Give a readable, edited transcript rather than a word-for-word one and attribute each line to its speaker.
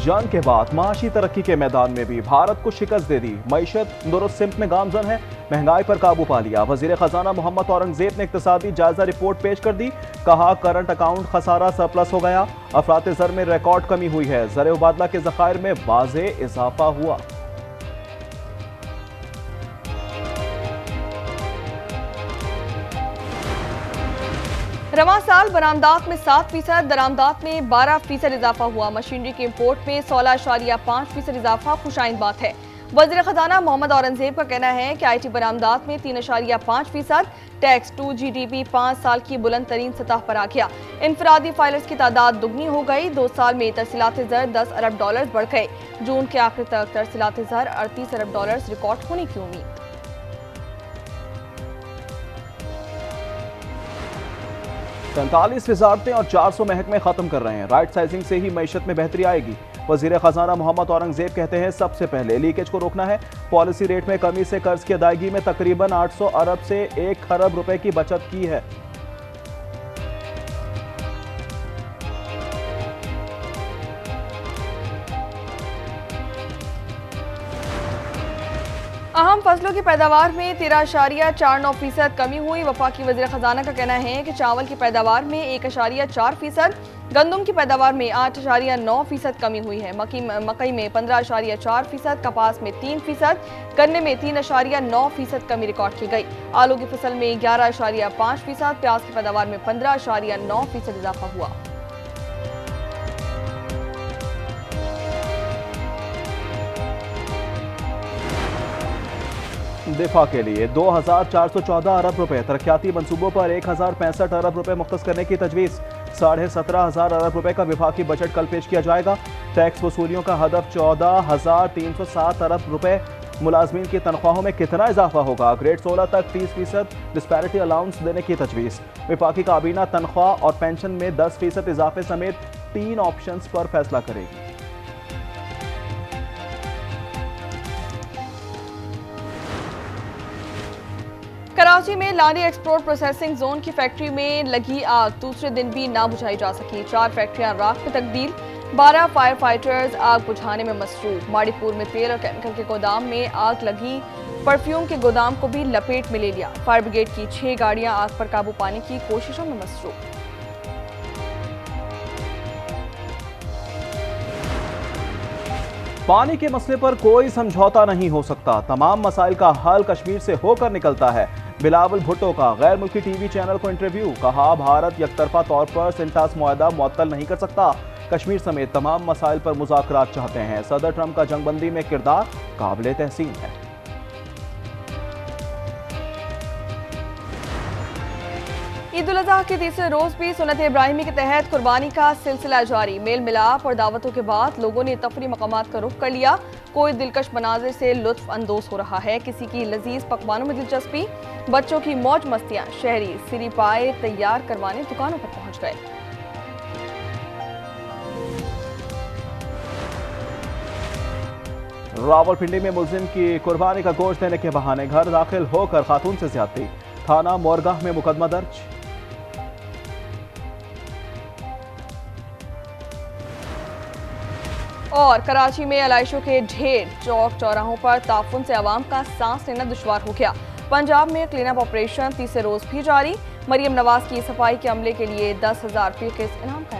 Speaker 1: जंग के बाद माशी तरक्की के मैदान में भी भारत को शिकस्त दे दी। मईशत दुरुस्त सिमत में गामजन है, महंगाई पर काबू पा लिया। वजीर खजाना मोहम्मद औरंगजेब ने इक्तिसादी जायजा रिपोर्ट पेश कर दी। कहा करंट अकाउंट खसारा सरप्लस हो गया। अफरात ज़र में रिकॉर्ड कमी हुई है। ज़र मुबादला के ज़खायर में वाज़े इजाफा हुआ।
Speaker 2: रवां साल बरामदात में 7%, दरामदात में 12% इजाफा हुआ। मशीनरी के इम्पोर्ट में 16.5% इजाफा खुशाइंद बात है। वज़ीर खजाना मोहम्मद औरंगजेब का कहना है कि IT बरामदात में 3.5%, टैक्स टू GDP 5 साल की बुलंद तरीन सतह पर आ गया। इनफरादी फाइलर्स की तादाद दुगनी हो गई। 2 साल में तरसीलात ज़र 10 अरब डॉलर बढ़ गए। जून के आखिर तक तरसीलात ज़र 38 अरब डॉलर रिकॉर्ड होने की उम्मीद।
Speaker 1: 45 वजारतें और 400 महकमे खत्म कर रहे हैं। राइट साइजिंग से ही मईशत में बेहतरी आएगी। वजीर खजाना मोहम्मद औरंगजेब कहते हैं सबसे पहले लीकेज को रोकना है। पॉलिसी रेट में कमी से कर्ज की अदायगी में तकरीबन 800 अरब से 1 खरब रुपए की बचत की है।
Speaker 2: अहम फसलों की पैदावार में 13.49% कमी हुई। वफाकी वज़ीर खजाना का कहना है कि चावल की पैदावार में 1.4%, गंदम की पैदावार में 8.9% कमी हुई है। मकई में 15.4%, कपास में 3%, गन्ने में 3.9% कमी रिकॉर्ड की गई। आलू की फसल में 11.5%, प्याज की पैदावार में 15.9% इजाफा हुआ।
Speaker 1: दिफा के लिए 2,414 अरब रुपए, तरक्याती मनसूबों पर 1,065 अरब रुपए मुख्तस करने की तजवीज़। 17,500 अरब रुपए का विफाकी बजट कल पेश किया जाएगा। टैक्स वसूलियों का हदफ 14,307 अरब रुपए। मुलाजमीन की तनख्वाहों में कितना इजाफा होगा? ग्रेड 16 तक 30% डिस्पैरिटी अलाउंस देने की तजवीज़। विफाकी काबीना तनख्वाह और पेंशन में 10% इजाफे समेत 3 ऑप्शंस पर फैसला करेगी।
Speaker 2: कराची में लानी एक्सपोर्ट प्रोसेसिंग जोन की फैक्ट्री में लगी आग दूसरे दिन भी ना बुझाई जा सकी। 4 फैक्ट्रियां राख में तब्दील, 12 फायर फाइटर्स आग बुझाने में मसरूफ। माड़ीपुर में तेल और केमिकल के गोदाम में आग लगी, परफ्यूम के गोदाम को भी लपेट में ले लिया। फायर ब्रिगेड की 6 गाड़ियां आग पर काबू पाने की कोशिशों में मसरूफ।
Speaker 1: पानी के मसले पर कोई समझौता नहीं हो सकता। तमाम मसाइल का हल कश्मीर से होकर निकलता है। बिलावल भुट्टो का गैर मुल्की टीवी चैनल को इंटरव्यू। कहा भारत यकतरफा तौर पर सिंटास मुआहदा मुअत्तल नहीं कर सकता। कश्मीर समेत तमाम मसाइल पर मुज़ाकरात चाहते हैं। सदर ट्रंप का जंगबंदी में किरदार काबिल तहसीन है।
Speaker 2: ईद उल अज़हा के तीसरे रोज भी सुन्नत इब्राहिमी के तहत कुर्बानी का सिलसिला जारी। मेल मिलाप और दावतों के बाद लोगों ने तफरी मकामात का रुख कर लिया। कोई दिलकश मनाजिर से लुत्फ अंदोज हो रहा है, किसी की लजीज पकवानों में दिलचस्पी। बच्चों की मौज मस्तियां, शहरी सिरी पाए तैयार करवाने दुकानों पर पहुंच गए।
Speaker 1: रावलपिंडी में मुलजिम की कुर्बानी का गोश्त देने के बहाने घर दाखिल होकर खातून से ज्यादती। थाना मोरगाह में मुकदमा दर्ज।
Speaker 2: और कराची में अलाइशों के ढेर, चौक चौराहों पर ताफुन से आवाम का सांस लेना दुश्वार हो गया। पंजाब में क्लीन अप ऑपरेशन तीसरे रोज भी जारी। मरियम नवाज की सफाई के अमले के लिए 10,000 रुपये के इनाम का